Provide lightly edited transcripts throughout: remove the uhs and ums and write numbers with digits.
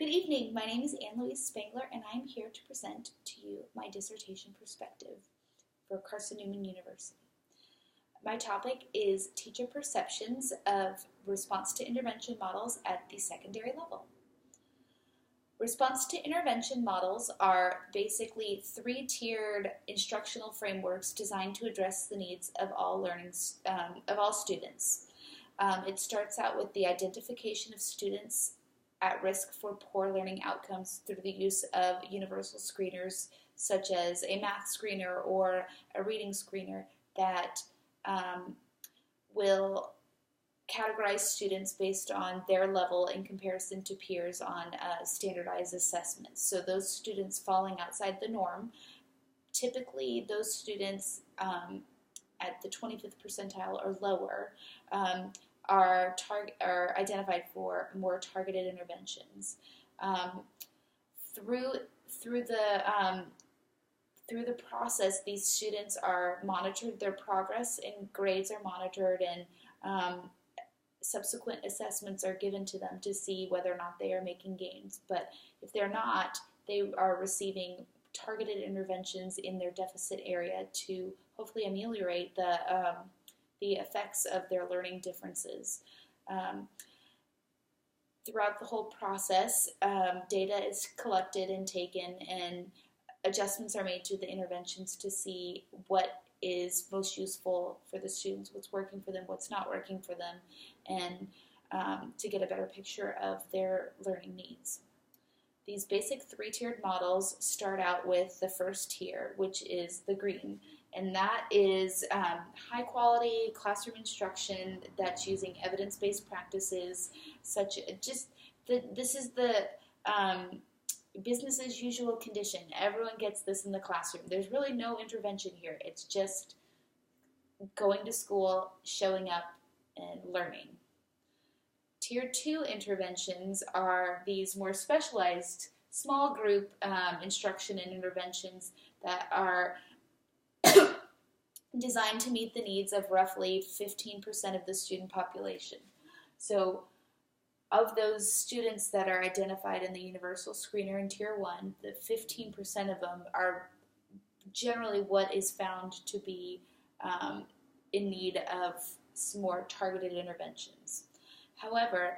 Good evening, my name is Anne-Louise Spangler and I am here to present to you my dissertation perspective for Carson Newman University. My topic is teacher perceptions of response to intervention models at the secondary level. Response to intervention models are basically three-tiered instructional frameworks designed to address the needs of all students. It starts out with the identification of students at risk for poor learning outcomes through the use of universal screeners such as a math screener or a reading screener that will categorize students based on their level in comparison to peers on standardized assessments. So those students falling outside the norm, typically those students at the 25th percentile or lower, are identified for more targeted interventions. Through the process, these students are monitored, their progress and grades are monitored, and subsequent assessments are given to them to see whether or not they are making gains. But if they're not, they are receiving targeted interventions in their deficit area to hopefully ameliorate the effects of their learning differences. Throughout the whole process, data is collected and taken, and adjustments are made to the interventions to see what is most useful for the students, what's working for them, what's not working for them, and to get a better picture of their learning needs. These basic three-tiered models start out with the first tier, which is the green, and that is high-quality classroom instruction that's using evidence-based practices, this is the business as usual condition. Everyone gets this in the classroom. There's really no intervention here. It's just going to school, showing up, and learning. Tier 2 interventions are these more specialized small group instruction and interventions that are designed to meet the needs of roughly 15% of the student population. So of those students that are identified in the universal screener in Tier 1, the 15% of them are generally what is found to be in need of some more targeted interventions. However,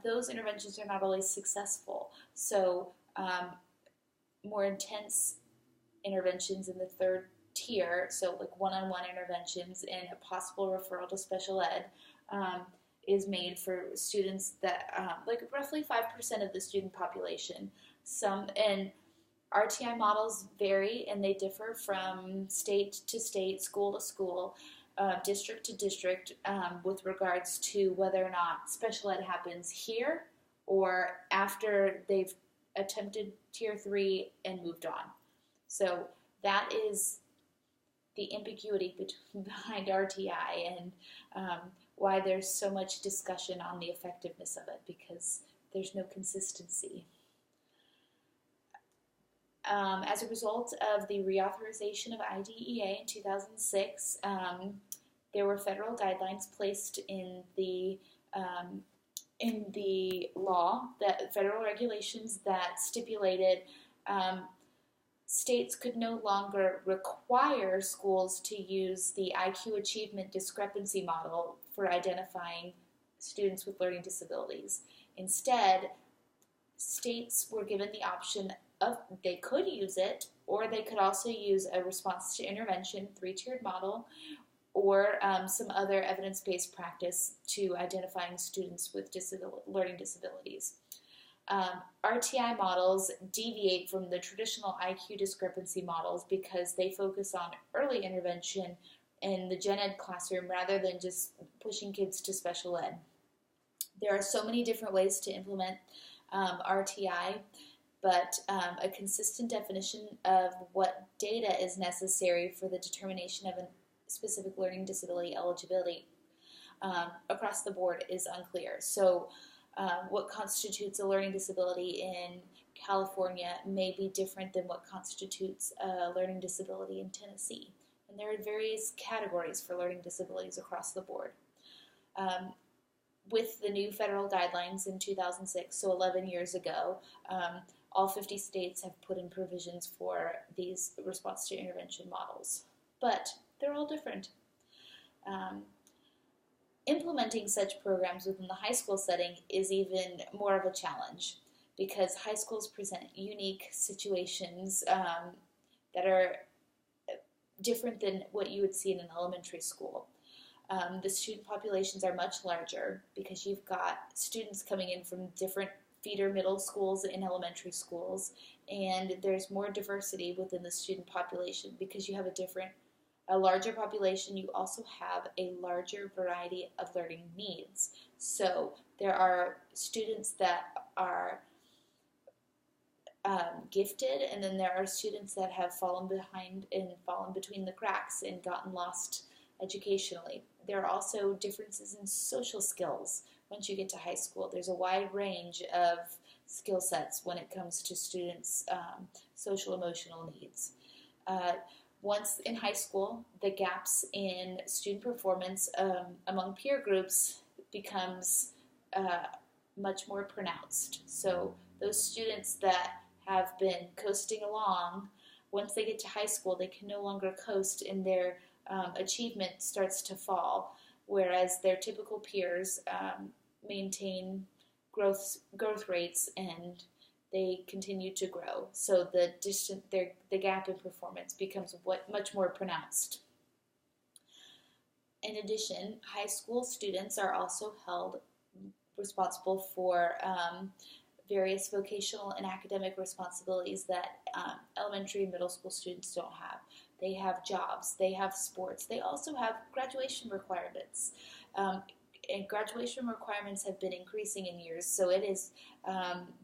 those interventions are not always successful. So more intense interventions in the third tier, so like one-on-one interventions and a possible referral to special ed, is made for students that, like roughly 5% of the student population. And RTI models vary and they differ from state to state, school to school, district to district, with regards to whether or not special ed happens here or after they've attempted Tier 3 and moved on. So that is the ambiguity behind RTI and why there's so much discussion on the effectiveness of it, because there's no consistency. As a result of the reauthorization of IDEA in 2006, there were federal guidelines placed in the law, that federal regulations that stipulated states could no longer require schools to use the IQ achievement discrepancy model for identifying students with learning disabilities. Instead, states were given the option of they could use it, or they could also use a response to intervention, three-tiered model, or some other evidence-based practice to identifying students with learning disabilities. RTI models deviate from the traditional IQ discrepancy models because they focus on early intervention in the gen ed classroom rather than just pushing kids to special ed. There are so many different ways to implement RTI, but a consistent definition of what data is necessary for the determination of a specific learning disability eligibility across the board is unclear. So what constitutes a learning disability in California may be different than what constitutes a learning disability in Tennessee. And there are various categories for learning disabilities across the board. with the new federal guidelines in 2006, so 11 years ago, all 50 states have put in provisions for these response to intervention models. But they're all different. Implementing such programs within the high school setting is even more of a challenge because high schools present unique situations that are different than what you would see in an elementary school. The student populations are much larger because you've got students coming in from different feeder middle schools and elementary schools, and there's more diversity within the student population because you have a larger population. You also have a larger variety of learning needs. So there are students that are gifted, and then there are students that have fallen behind and fallen between the cracks and gotten lost educationally. There are also differences in social skills once you get to high school. There's a wide range of skill sets when it comes to students' social emotional needs. Once in high school, the gaps in student performance among peer groups becomes much more pronounced. So those students that have been coasting along, once they get to high school, they can no longer coast, and their achievement starts to fall, whereas their typical peers maintain growth rates and they continue to grow. So the gap in performance becomes much more pronounced. In addition, high school students are also held responsible for various vocational and academic responsibilities that elementary and middle school students don't have. They have jobs, they have sports, they also have graduation requirements. And graduation requirements have been increasing in years, so it is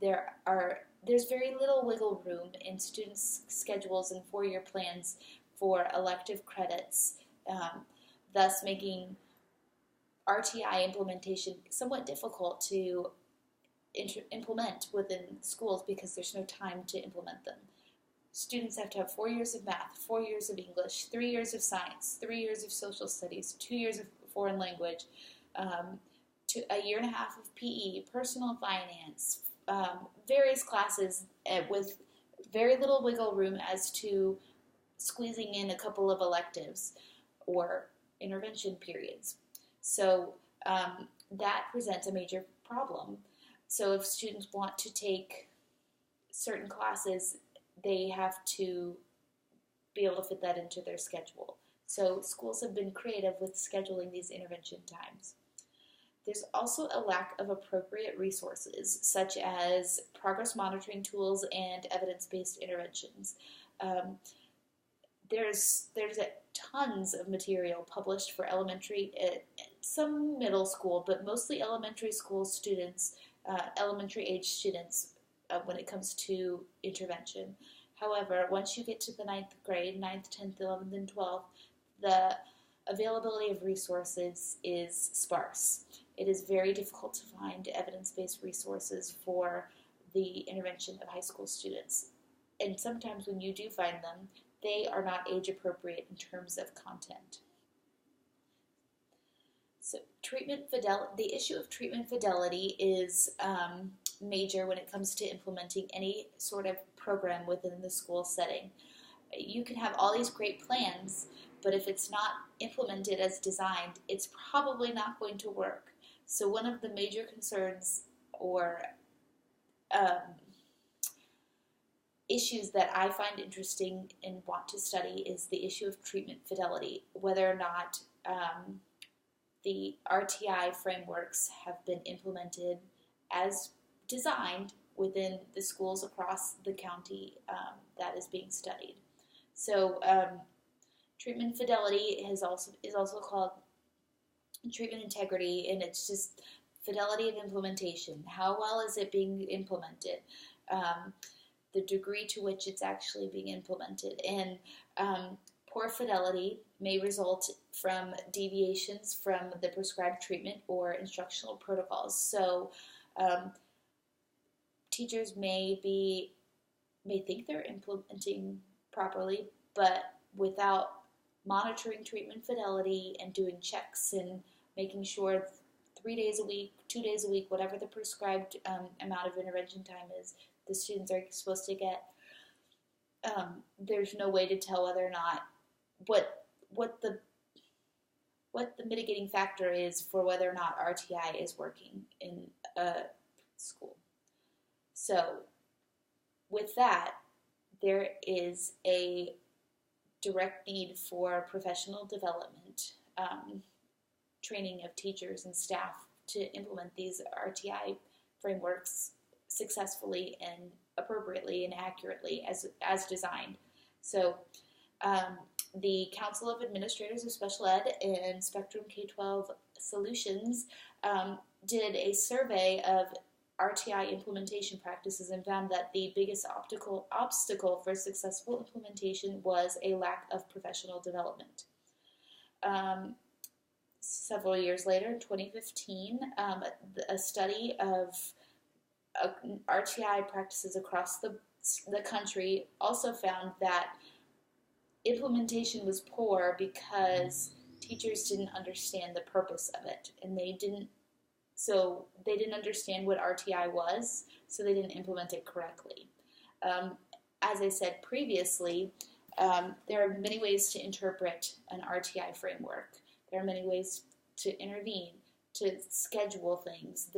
there's very little wiggle room in students' schedules and four-year plans for elective credits, thus making RTI implementation somewhat difficult to implement within schools because there's no time to implement them. Students have to have 4 years of math, 4 years of English, 3 years of science, 3 years of social studies, 2 years of foreign language, a year and a half of PE, personal finance, various classes with very little wiggle room as to squeezing in a couple of electives or intervention periods. So that presents a major problem. So if students want to take certain classes, they have to be able to fit that into their schedule. So schools have been creative with scheduling these intervention times. There's also a lack of appropriate resources, such as progress monitoring tools and evidence-based interventions. There's tons of material published for elementary, some middle school, but mostly elementary school students, elementary age students when it comes to intervention. However, once you get to the 9th grade, 9th, 10th, 11th, and 12th, the availability of resources is sparse. It is very difficult to find evidence-based resources for the intervention of high school students. And sometimes when you do find them, they are not age appropriate in terms of content. So the issue of treatment fidelity is major when it comes to implementing any sort of program within the school setting. You can have all these great plans, but if it's not implemented as designed, it's probably not going to work. So one of the major concerns or issues that I find interesting and want to study is the issue of treatment fidelity, whether or not the RTI frameworks have been implemented as designed within the schools across the county that is being studied. So treatment fidelity is also called treatment integrity, and it's just fidelity of implementation. How well is it being implemented? The degree to which it's actually being implemented. And poor fidelity may result from deviations from the prescribed treatment or instructional protocols. So teachers may think they're implementing properly, but without monitoring treatment fidelity and doing checks and making sure 3 days a week, 2 days a week, whatever the prescribed amount of intervention time is the students are supposed to get. There's no way to tell whether or not what the mitigating factor is for whether or not RTI is working in a school. So with that, there is a direct need for professional development, training of teachers and staff to implement these RTI frameworks successfully and appropriately and accurately as designed. So the Council of Administrators of Special Ed and Spectrum K-12 Solutions did a survey of RTI implementation practices and found that the biggest obstacle for successful implementation was a lack of professional development. Several years later, in 2015, a study of RTI practices across the country also found that implementation was poor because teachers didn't understand the purpose of it, and they didn't understand what RTI was, so they didn't implement it correctly. As I said previously, there are many ways to interpret an RTI framework. There are many ways to intervene, to schedule things.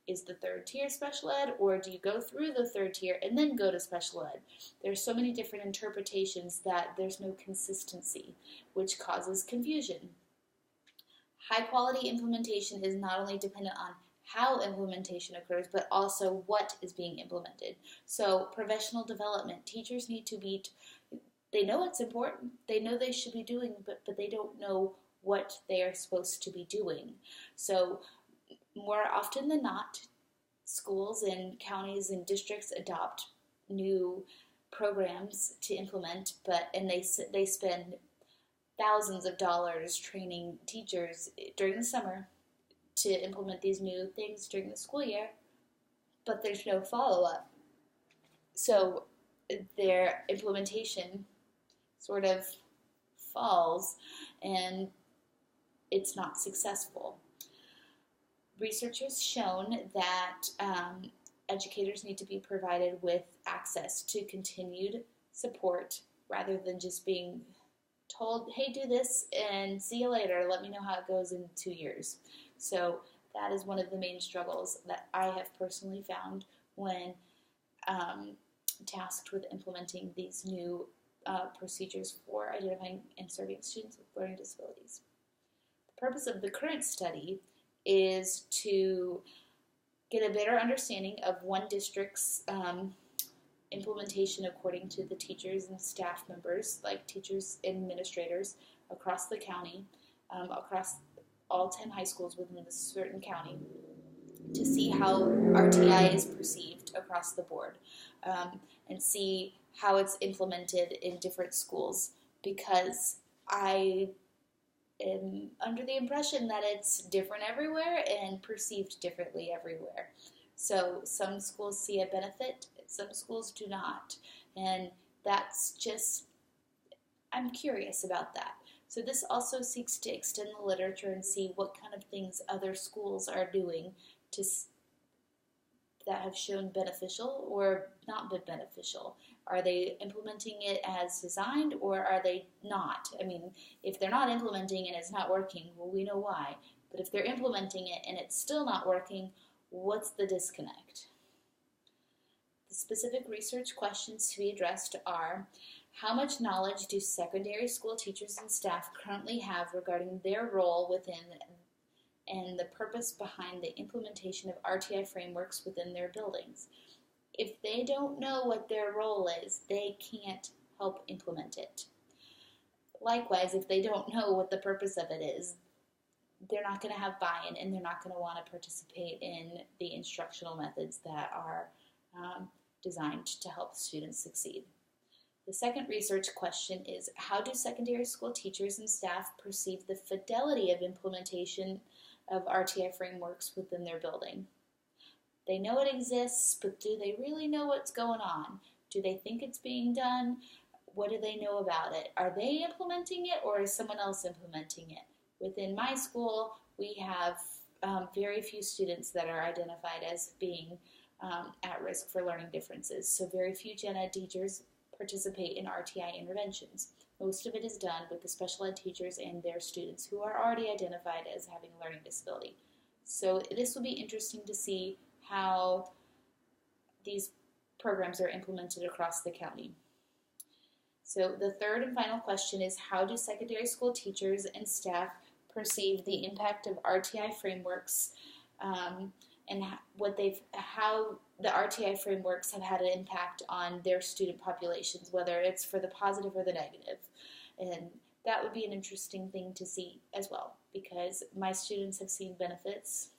Is the third tier special ed, or do you go through the third tier and then go to special ed? There's so many different interpretations that there's no consistency, which causes confusion. High quality implementation is not only dependent on how implementation occurs, but also what is being implemented. So professional development, teachers need to they know it's important, they know they should be doing, but they don't know what they are supposed to be doing. So more often than not, schools and counties and districts adopt new programs to implement, and they spend thousands of dollars training teachers during the summer to implement these new things during the school year, but there's no follow-up. So their implementation sort of falls, and it's not successful. Research has shown that educators need to be provided with access to continued support rather than just being told, hey, do this and see you later, let me know how it goes in 2 years. So that is one of the main struggles that I have personally found when tasked with implementing these new procedures for identifying and serving students with learning disabilities. The purpose of the current study is to get a better understanding of one district's implementation according to the teachers and staff members, like teachers and administrators across the county, across all 10 high schools within a certain county, to see how RTI is perceived across the board, and see how it's implemented in different schools, because I am under the impression that it's different everywhere and perceived differently everywhere. So some schools see a benefit, some schools do not, and that's just, I'm curious about that. So this also seeks to extend the literature and see what kind of things other schools are doing that have shown beneficial or not been beneficial. Are they implementing it as designed, or are they not? I mean, if they're not implementing and it's not working, well, we know why. But if they're implementing it and it's still not working, what's the disconnect? The specific research questions to be addressed are: how much knowledge do secondary school teachers and staff currently have regarding their role within and the purpose behind the implementation of RTI frameworks within their buildings? If they don't know what their role is, they can't help implement it. Likewise, if they don't know what the purpose of it is, they're not going to have buy-in, and they're not going to want to participate in the instructional methods that are designed to help students succeed. The second research question is: how do secondary school teachers and staff perceive the fidelity of implementation of RTI frameworks within their building? They know it exists, but do they really know what's going on? Do they think it's being done? What do they know about it? Are they implementing it, or is someone else implementing it? Within my school, we have very few students that are identified as being at risk for learning differences. So very few gen ed teachers participate in RTI interventions. Most of it is done with the special ed teachers and their students who are already identified as having a learning disability. So this will be interesting to see how these programs are implemented across the county. So the third and final question is, how do secondary school teachers and staff perceive the impact of RTI frameworks and how the RTI frameworks have had an impact on their student populations, whether it's for the positive or the negative. And that would be an interesting thing to see as well, because my students have seen benefits.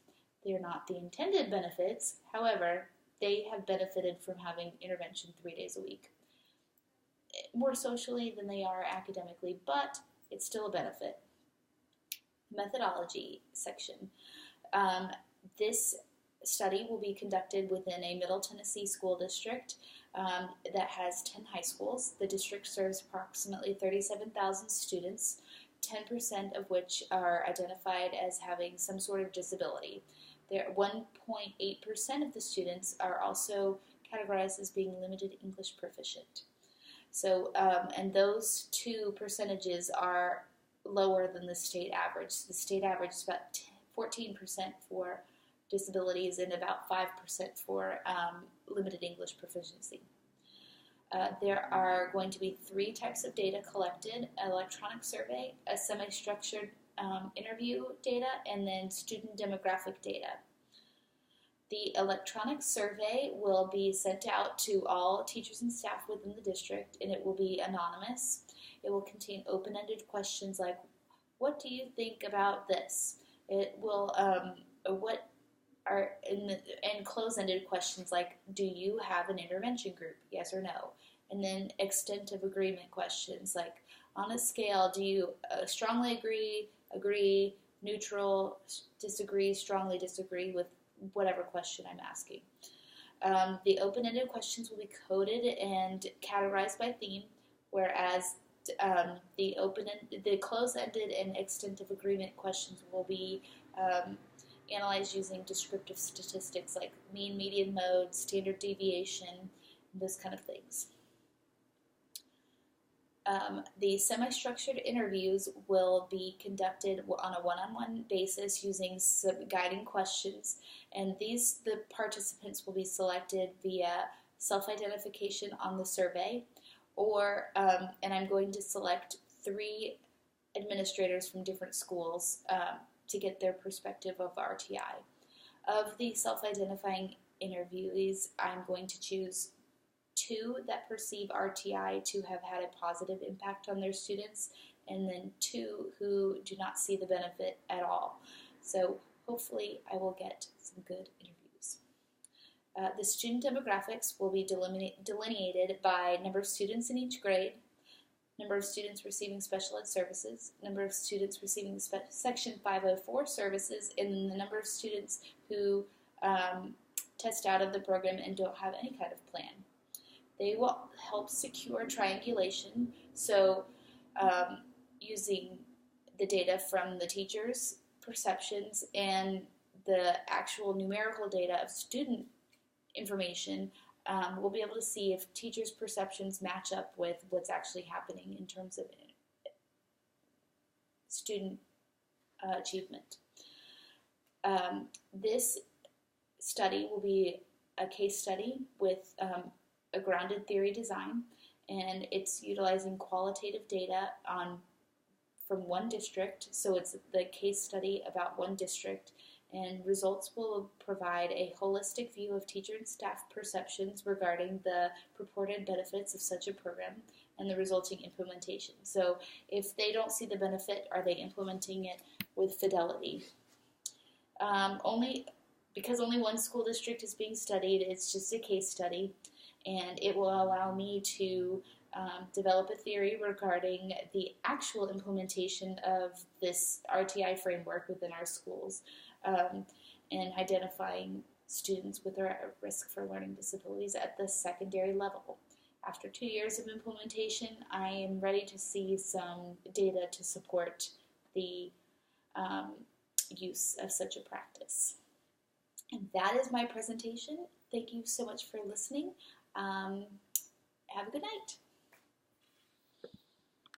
They're not the intended benefits, however, they have benefited from having intervention 3 days a week. More socially than they are academically, but it's still a benefit. Methodology section. This study will be conducted within a Middle Tennessee school district that has 10 high schools. The district serves approximately 37,000 students, 10% of which are identified as having some sort of disability. 1.8% of the students are also categorized as being limited English proficient. So, and those two percentages are lower than the state average. The state average is about 14% for disabilities and about 5% for limited English proficiency. There are going to be 3 types of data collected: electronic survey, a semi-structured interview data, and then student demographic data. The electronic survey will be sent out to all teachers and staff within the district, and it will be anonymous. It will contain open-ended questions like, what do you think about this? It will, and close-ended questions like, do you have an intervention group, yes or no? And then extent of agreement questions like, on a scale, do you strongly agree, neutral, disagree, strongly disagree with whatever question I'm asking. The open-ended questions will be coded and categorized by theme, whereas the close-ended and extent of agreement questions will be analyzed using descriptive statistics like mean, median, mode, standard deviation, those kind of things. The semi-structured interviews will be conducted on a one-on-one basis using some guiding questions, and the participants will be selected via self-identification on the survey, and I'm going to select 3 administrators from different schools to get their perspective of RTI. Of the self-identifying interviewees, I'm going to choose 2 that perceive RTI to have had a positive impact on their students, and then 2 who do not see the benefit at all. So hopefully I will get some good interviews. The student demographics will be delineated by number of students in each grade, number of students receiving special ed services, number of students receiving Section 504 services, and the number of students who test out of the program and don't have any kind of plan. They will help secure triangulation, so using the data from the teachers' perceptions and the actual numerical data of student information, we'll be able to see if teachers' perceptions match up with what's actually happening in terms of student achievement. This study will be a case study with a grounded theory design, and it's utilizing qualitative data from one district, so it's the case study about one district, and results will provide a holistic view of teacher and staff perceptions regarding the purported benefits of such a program and the resulting implementation. So if they don't see the benefit, are they implementing it with fidelity? Because only one school district is being studied, it's just a case study, and it will allow me to develop a theory regarding the actual implementation of this RTI framework within our schools, and identifying students with a risk for learning disabilities at the secondary level. After 2 years of implementation, I am ready to see some data to support the use of such a practice. And that is my presentation. Thank you so much for listening. Have a good night.